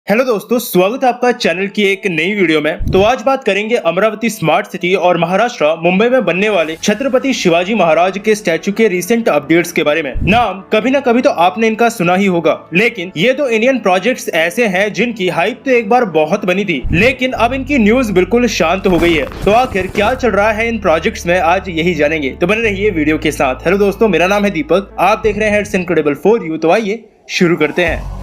Hello दोस्तों, स्वागत है आपका चैनल की एक नई वीडियो में। तो आज बात करेंगे अमरावती स्मार्ट सिटी और महाराष्ट्र मुंबई में बनने वाले छत्रपति शिवाजी महाराज के स्टैचू के रिसेंट अपडेट्स के बारे में। नाम कभी ना कभी तो आपने इनका सुना ही होगा, लेकिन ये तो इंडियन प्रोजेक्ट्स ऐसे हैं जिनकी हाइप तो एक बार बहुत बनी थी, लेकिन अब इनकी न्यूज बिल्कुल शांत हो गई है। तो आखिर क्या चल रहा है इन प्रोजेक्ट्स में, आज यही जानेंगे। तो बने रहिए वीडियो के साथ। हेलो दोस्तों, मेरा नाम है दीपक, आप देख रहे हैं इट्स इनक्रेडिबल फॉर यू। तो आइए शुरू करते हैं।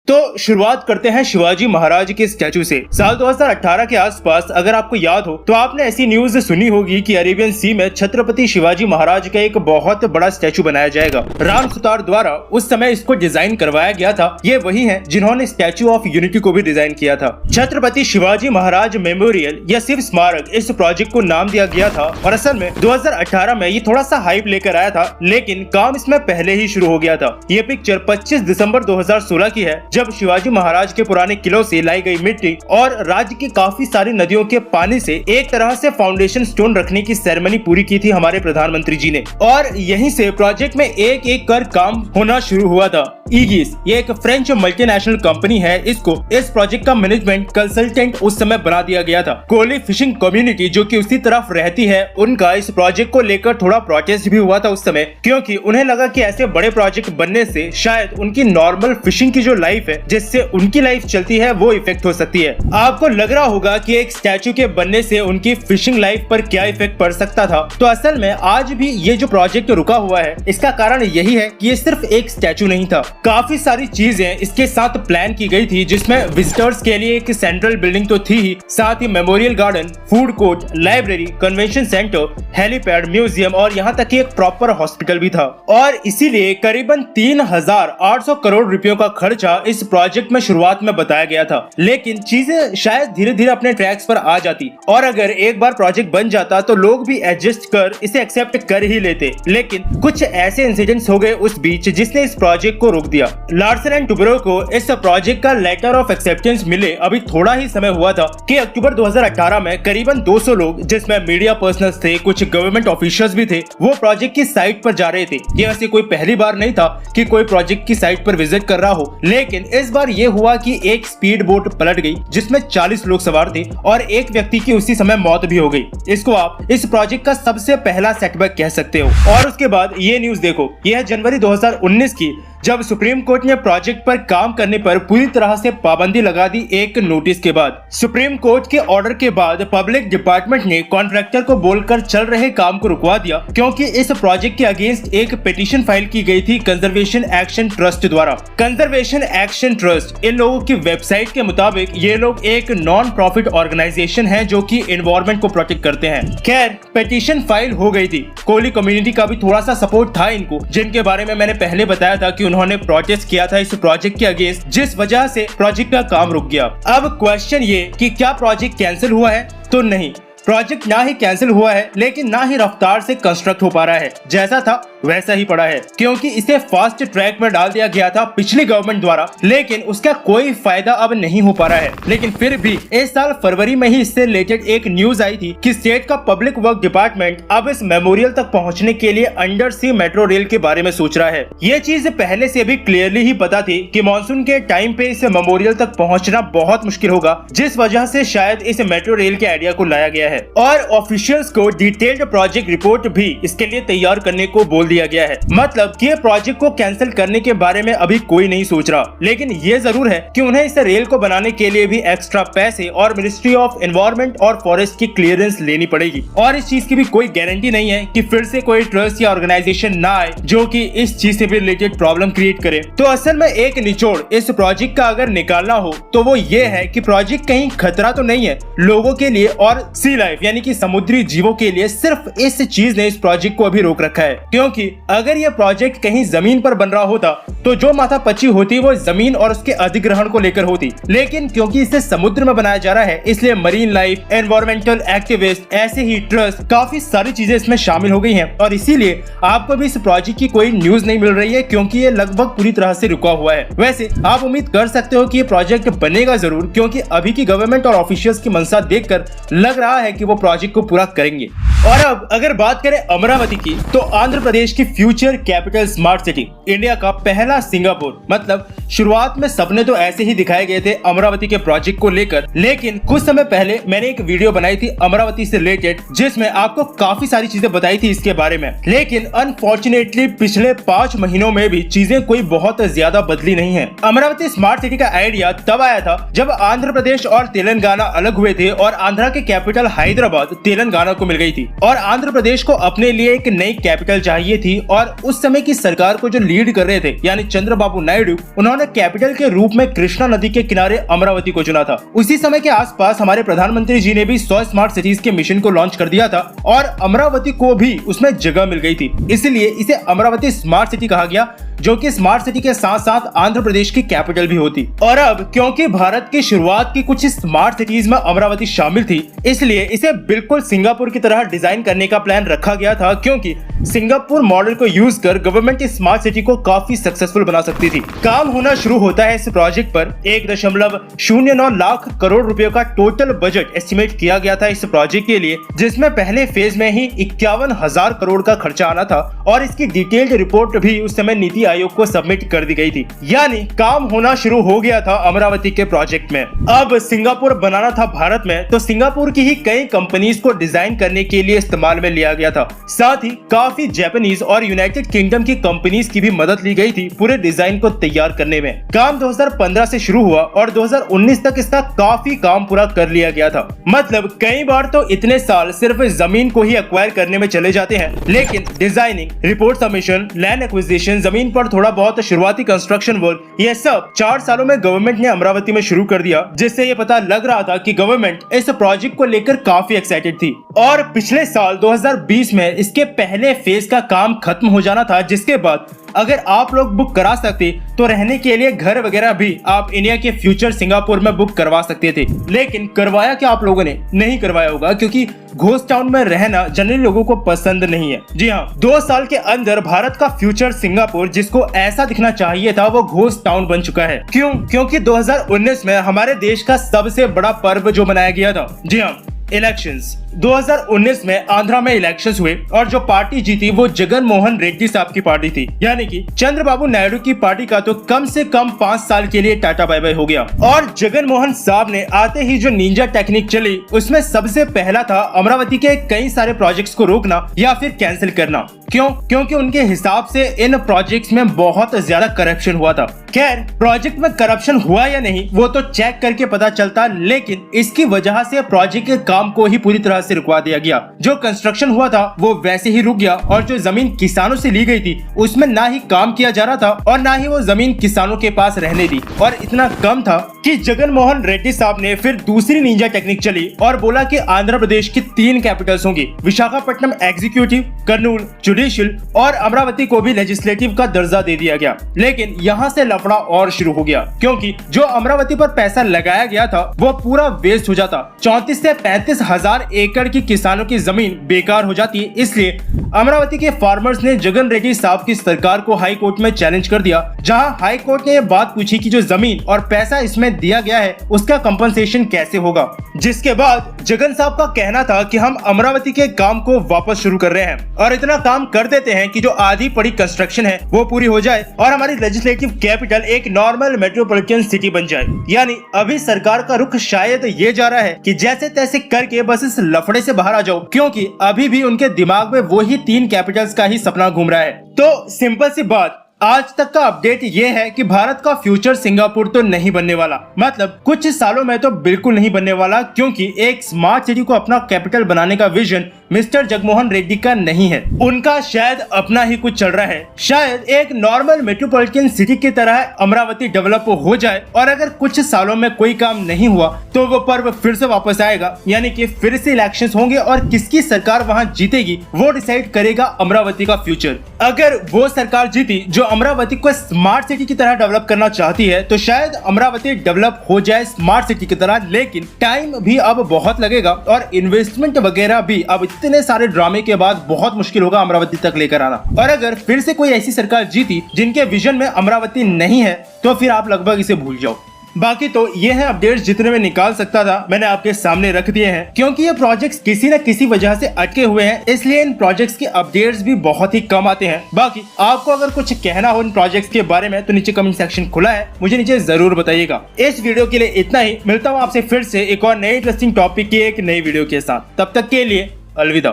तो शुरुआत करते हैं शिवाजी महाराज के स्टैचू से। साल 2018 के आसपास अगर आपको याद हो तो आपने ऐसी न्यूज सुनी होगी कि अरेबियन सी में छत्रपति शिवाजी महाराज का एक बहुत बड़ा स्टैचू बनाया जाएगा। राम सुतार द्वारा उस समय इसको डिजाइन करवाया गया था। ये वही हैं जिन्होंने स्टैचू ऑफ यूनिटी को भी डिजाइन किया था। छत्रपति शिवाजी महाराज मेमोरियल या शिव स्मारक इस प्रोजेक्ट को नाम दिया गया था और असल में 2018 में ये थोड़ा सा हाइप लेकर आया था, लेकिन काम इसमें पहले ही शुरू हो गया था। ये पिक्चर 25 दिसंबर 2016 की है, जब शिवाजी महाराज के पुराने किलों से लाई गई मिट्टी और राज्य की काफी सारी नदियों के पानी से एक तरह से फाउंडेशन स्टोन रखने की सेरेमनी पूरी की थी हमारे प्रधानमंत्री जी ने। और यहीं से प्रोजेक्ट में एक एक कर काम होना शुरू हुआ था। ईगिस ये एक फ्रेंच मल्टीनेशनल कंपनी है, इसको इस प्रोजेक्ट का मैनेजमेंट कंसल्टेंट उस समय बना दिया गया था। कोली फिशिंग कम्युनिटी जो कि उसी तरफ रहती है, उनका इस प्रोजेक्ट को लेकर थोड़ा प्रोटेस्ट भी हुआ था उस समय, क्योंकि उन्हें लगा कि ऐसे बड़े प्रोजेक्ट बनने से शायद उनकी नॉर्मल फिशिंग की जो लाइफ है, जिससे उनकी लाइफ चलती है, वो इफेक्ट हो सकती है। आपको लग रहा होगा कि एक स्टैचू के बनने से उनकी फिशिंग लाइफ पर क्या इफेक्ट पड़ सकता था। तो असल में आज भी ये जो प्रोजेक्ट रुका हुआ है, इसका कारण यही है कि ये सिर्फ एक स्टैचू नहीं था, काफी सारी चीजें इसके साथ प्लान की गई थी, जिसमें विजिटर्स के लिए एक सेंट्रल बिल्डिंग तो थी ही, साथ ही memorial garden, food court, library, convention centre, helipad, museum और यहाँ तक कि एक प्रॉपर हॉस्पिटल भी था। और इसीलिए करीबन 3800 करोड़ रुपयों का खर्चा इस प्रोजेक्ट में शुरुआत में बताया गया था। लेकिन चीजें शायद धीरे धीरे अपने ट्रैक्स पर आ जाती और अगर एक बार प्रोजेक्ट बन जाता तो लोग भी एडजस्ट कर इसे एक्सेप्ट कर ही लेते। लेकिन कुछ ऐसे इंसिडेंट्स हो गए उस बीच जिसने इस प्रोजेक्ट को रोक दिया। लार्सन एंड टुब्रो को इस प्रोजेक्ट का लेटर ऑफ एक्सेप्टेंस मिले अभी थोड़ा ही समय हुआ था कि अक्टूबर 2018 में करीबन 200 लोग, जिसमें मीडिया पर्सनल्स थे, कुछ गवर्नमेंट ऑफिशियल्स भी थे, वो प्रोजेक्ट की साइट पर जा रहे थे। ये वैसे कोई पहली बार नहीं था कि कोई प्रोजेक्ट की साइट पर विजिट कर रहा हो, लेकिन इस बार ये हुआ कि एक स्पीड बोट पलट गई जिसमें 40 लोग सवार थे और एक व्यक्ति की उसी समय मौत भी हो गई। इसको आप इस प्रोजेक्ट का सबसे पहला सेटबैक कह सकते हो। और उसके बाद ये न्यूज देखो, यह है जनवरी 2019 की, जब सुप्रीम कोर्ट ने प्रोजेक्ट पर काम करने पर पूरी तरह से पाबंदी लगा दी एक नोटिस के बाद। सुप्रीम कोर्ट के ऑर्डर के बाद पब्लिक डिपार्टमेंट ने कॉन्ट्रैक्टर को बोलकर चल रहे काम को रुकवा दिया, क्योंकि इस प्रोजेक्ट के अगेंस्ट एक पिटीशन फाइल की गई थी कंजर्वेशन एक्शन ट्रस्ट द्वारा। कंजर्वेशन एक्शन ट्रस्ट, इन लोगों की वेबसाइट के मुताबिक ये लोग एक नॉन प्रॉफिट ऑर्गेनाइजेशन है जो कि एनवायरमेंट को प्रोटेक्ट करते हैं। खैर, पिटीशन फाइल हो गई थी। कोली कम्युनिटी का भी थोड़ा सा सपोर्ट था इनको, जिनके बारे में मैंने पहले बताया था कि उन्होंने प्रोटेस्ट किया था इस प्रोजेक्ट के अगेंस्ट, जिस वजह से प्रोजेक्ट का काम रुक गया। अब क्वेश्चन ये कि क्या प्रोजेक्ट कैंसिल हुआ है? तो नहीं, प्रोजेक्ट ना ही कैंसिल हुआ है, लेकिन ना ही रफ्तार से कंस्ट्रक्ट हो पा रहा है। जैसा था वैसा ही पड़ा है, क्योंकि इसे फास्ट ट्रैक में डाल दिया गया था पिछली गवर्नमेंट द्वारा, लेकिन उसका कोई फायदा अब नहीं हो पा रहा है। लेकिन फिर भी इस साल फरवरी में ही इससे रिलेटेड एक न्यूज आई थी कि स्टेट का पब्लिक वर्क डिपार्टमेंट अब इस मेमोरियल तक पहुंचने के लिए अंडर सी मेट्रो रेल के बारे में सोच रहा है। ये चीज पहले से भी क्लियरली ही पता थी कि मानसून के टाइम पे इस मेमोरियल तक पहुंचना बहुत मुश्किल होगा, जिस वजह से शायद इस मेट्रो रेल के आइडिया को लाया गया है। और ऑफिशियल्स को डिटेल्ड प्रोजेक्ट रिपोर्ट भी इसके लिए तैयार करने को बोल दिया गया है। मतलब कि प्रोजेक्ट को कैंसिल करने के बारे में अभी कोई नहीं सोच रहा, लेकिन ये जरूर है कि उन्हें इस रेल को बनाने के लिए भी एक्स्ट्रा पैसे और मिनिस्ट्री ऑफ एनवायरमेंट और फॉरेस्ट की क्लियरेंस लेनी पड़ेगी। और इस चीज की भी कोई गारंटी नहीं है कि फिर से कोई ट्रस्ट या ऑर्गेनाइजेशन ना आए जो कि इस चीज से भी रिलेटेड प्रॉब्लम क्रिएट करे। तो असल में एक निचोड़ इस प्रोजेक्ट का अगर निकालना हो तो वो ये है कि प्रोजेक्ट कहीं खतरा तो नहीं है लोगों के लिए और सी लाइफ यानी कि समुद्री जीवों के लिए। सिर्फ इस चीज ने इस प्रोजेक्ट को अभी रोक रखा है, क्योंकि अगर ये प्रोजेक्ट कहीं जमीन पर बन रहा होता तो जो माथापच्ची होती वो जमीन और उसके अधिग्रहण को लेकर होती, लेकिन क्योंकि इसे समुद्र में बनाया जा रहा है, इसलिए मरीन लाइफ, एनवायरमेंटल एक्टिविस्ट, ऐसे ही ट्रस्ट, काफी सारी चीजें इसमें शामिल हो गई हैं। और इसीलिए आपको भी इस प्रोजेक्ट की कोई न्यूज नहीं मिल रही है, क्योंकि ये लगभग पूरी तरह से रुका हुआ है। वैसे आप उम्मीद कर सकते हो कि ये प्रोजेक्ट बनेगा जरूर, क्योंकि अभी की गवर्नमेंट और ऑफिशियल्स की मंशा देखकर लग रहा है कि वो प्रोजेक्ट को पूरा करेंगे। और अब अगर बात करें अमरावती की, तो आंध्र प्रदेश की future capital smart city, India का पहला सिंगापुर। मतलब शुरुआत में सपने तो ऐसे ही दिखाए गए थे अमरावती के प्रोजेक्ट को लेकर, लेकिन कुछ समय पहले मैंने एक वीडियो बनाई थी अमरावती से रिलेटेड, जिसमें आपको काफी सारी चीजें बताई थी इसके बारे में। लेकिन अनफॉर्चुनेटली पिछले 5 महीनों में भी चीजें कोई बहुत ज्यादा बदली नहीं है। अमरावती स्मार्ट सिटी का आइडिया तब आया था जब आंध्र प्रदेश और तेलंगाना अलग हुए थे और आंध्रा के कैपिटल हैदराबाद तेलंगाना को मिल गई थी और आंध्र प्रदेश को अपने लिए एक नई कैपिटल चाहिए थी। और उस समय की सरकार को जो लीड कर रहे थे यानी चंद्रबाबू नायडू, उन्होंने कैपिटल के रूप में कृष्णा नदी के किनारे अमरावती को चुना था। उसी समय के आसपास हमारे प्रधानमंत्री जी ने भी 100 स्मार्ट सिटीज के मिशन को लॉन्च कर दिया था और अमरावती को भी उसमें जगह मिल गई थी, इसलिए इसे अमरावती स्मार्ट सिटी कहा गया, जो कि स्मार्ट सिटी के साथ साथ आंध्र प्रदेश की कैपिटल भी होती। और अब क्योंकि भारत की शुरुआत की कुछ स्मार्ट सिटीज में अमरावती शामिल थी, इसलिए इसे बिल्कुल सिंगापुर की तरह डिजाइन करने का प्लान रखा गया था, क्योंकि सिंगापुर मॉडल को यूज कर गवर्नमेंट इस स्मार्ट सिटी को काफी सक्सेसफुल बना सकती थी। काम होना शुरू होता है इस प्रोजेक्ट पर। 1.09 लाख करोड़ रुपए का टोटल बजट एस्टिमेट किया गया था इस प्रोजेक्ट के लिए, जिसमें पहले फेज में ही 51,000 करोड़ का खर्चा आना था और इसकी डिटेल्ड रिपोर्ट भी उस समय नीति आयोग को सबमिट कर दी गई थी। यानी काम होना शुरू हो गया था अमरावती के प्रोजेक्ट में। अब सिंगापुर बनाना था भारत में, तो सिंगापुर की ही कई कंपनीज को डिजाइन करने के लिए इस्तेमाल में लिया गया था। साथ ही काफी जापानीज और यूनाइटेड किंगडम की कंपनीज की भी मदद ली गई थी पूरे डिजाइन को तैयार करने में। काम 2015 से शुरू हुआ और 2019 तक इसका काफी काम पूरा कर लिया गया था। मतलब कई बार तो इतने साल सिर्फ जमीन को ही एक्वायर करने में चले जाते हैं, लेकिन designing, report submission, land acquisition, जमीन पर थोड़ा बहुत शुरुआती कंस्ट्रक्शन वर्क, ये सब 4 सालों में गवर्नमेंट ने अमरावती में शुरू कर दिया, जिससे ये पता लग रहा था कि गवर्नमेंट इस प्रोजेक्ट को लेकर काफी एक्साइटेड थी। और पिछले साल 2020 में इसके पहले फेज का काम खत्म हो जाना था, जिसके बाद अगर आप लोग बुक करा सकते तो रहने के लिए घर वगैरह भी आप इंडिया के फ्यूचर सिंगापुर में बुक करवा सकते थे। लेकिन करवाया क्या आप लोगों ने? नहीं करवाया होगा, क्योंकि घोस्ट टाउन में रहना जनरली लोगों को पसंद नहीं है। जी हाँ, 2 साल के अंदर भारत का फ्यूचर सिंगापुर जिसको ऐसा दिखना चाहिए था, वो घोस्ट टाउन बन चुका है। क्यों? क्योंकि 2019 में हमारे देश का सबसे बड़ा पर्व जो मनाया गया था, जी हाँ, इलेक्शंस। 2019 में आंध्रा में इलेक्शंस हुए और जो पार्टी जीती वो जगन मोहन रेड्डी साहब की पार्टी थी, यानी कि चंद्रबाबू नायडू की पार्टी का तो कम से कम 5 साल के लिए टाटा बाय बाय हो गया। और जगन मोहन साहब ने आते ही जो निंजा टेक्निक चली, उसमें सबसे पहला था अमरावती के कई सारे प्रोजेक्ट्स को रोकना या फिर कैंसिल करना। क्यों? क्योंकि उनके हिसाब से इन प्रोजेक्ट्स में बहुत ज्यादा करप्शन हुआ था। खैर, प्रोजेक्ट में करप्शन हुआ या नहीं वो तो चेक करके पता चलता, लेकिन इसकी वजह से प्रोजेक्ट के काम को ही पूरी तरह से रुकवा दिया गया। जो कंस्ट्रक्शन हुआ था वो वैसे ही रुक गया और जो जमीन किसानों से ली गई थी उसमें ना ही काम किया जा रहा था और ना ही वो जमीन किसानों के पास रहने दी। और इतना कम था कि जगन मोहन रेड्डी साहब ने फिर दूसरी निंजा टेक्निक चली और बोला कि आंध्र प्रदेश की 3 कैपिटल्स होंगी, विशाखापट्टनम एग्जीक्यूटिव, कर्नूल जुडिशियल और अमरावती को भी लेजिस्लेटिव का दर्जा दे दिया गया। लेकिन यहाँ से लफड़ा और शुरू हो गया, क्योंकि जो अमरावती पर पैसा लगाया गया था वो पूरा वेस्ट हो जाता। 34 से 35 हजार एकड़ की किसानों की जमीन बेकार हो जाती। इसलिए अमरावती के फार्मर्स ने जगन रेड्डी साहब की सरकार को हाई कोर्ट में चैलेंज कर दिया, जहां हाई कोर्ट ने यह बात पूछी कि जो जमीन और पैसा इसमें दिया गया है उसका कंपनसेशन कैसे होगा। जिसके बाद जगन साहब का कहना था कि हम अमरावती के काम को वापस शुरू कर रहे हैं और इतना काम कर देते हैं कि जो आधी पड़ी कंस्ट्रक्शन है वो पूरी हो जाए और हमारी लेजिस्लेटिव कैपिटल एक नॉर्मल मेट्रोपॉलिटन सिटी बन जाए। यानी अभी सरकार का रुख शायद ये जा रहा है कि जैसे तैसे करके बस इस लफड़े से बाहर आ जाओ, क्योंकि अभी भी उनके दिमाग में वही 3 कैपिटल्स का ही सपना घूम रहा है। तो सिंपल सी बात, आज तक का अपडेट ये है कि भारत का फ्यूचर सिंगापुर तो नहीं बनने वाला, मतलब कुछ सालों में तो बिल्कुल नहीं बनने वाला, क्योंकि एक स्मार्ट सिटी को अपना कैपिटल बनाने का विजन मिस्टर जगमोहन रेड्डी का नहीं है। उनका शायद अपना ही कुछ चल रहा है। शायद एक नॉर्मल मेट्रोपॉलिटन सिटी की तरह अमरावती डेवलप हो जाए और अगर कुछ सालों में कोई काम नहीं हुआ तो वो पर्व फिर से वापस आएगा, यानी कि फिर से इलेक्शंस होंगे और किसकी सरकार वहां जीतेगी वो डिसाइड करेगा अमरावती का फ्यूचर। अगर वो सरकार जीती जो अमरावती को स्मार्ट सिटी की तरह डेवलप करना चाहती है तो शायद अमरावती डेवलप हो जाए स्मार्ट सिटी की तरह, लेकिन टाइम भी अब बहुत लगेगा और इन्वेस्टमेंट वगैरह भी अब इतने सारे ड्रामे के बाद बहुत मुश्किल होगा अमरावती तक लेकर आना। और अगर फिर से कोई ऐसी सरकार जीती जिनके विजन में अमरावती नहीं है तो फिर आप लगभग इसे भूल जाओ। बाकी तो ये है अपडेट्स जितने में निकाल सकता था मैंने आपके सामने रख दिए हैं, क्योंकि ये प्रोजेक्ट्स किसी न किसी वजह से अटके हुए हैं, इसलिए इन प्रोजेक्ट्स के अपडेट्स भी बहुत ही कम आते हैं। बाकी आपको अगर कुछ कहना हो इन प्रोजेक्ट्स के बारे में तो नीचे कमेंट सेक्शन खुला है, मुझे नीचे जरूर बताइएगा। इस वीडियो के लिए इतना ही, मिलता हूँ आपसे फिर से एक और नए इंटरेस्टिंग टॉपिक की एक नई वीडियो के साथ। तब तक के लिए अलविदा।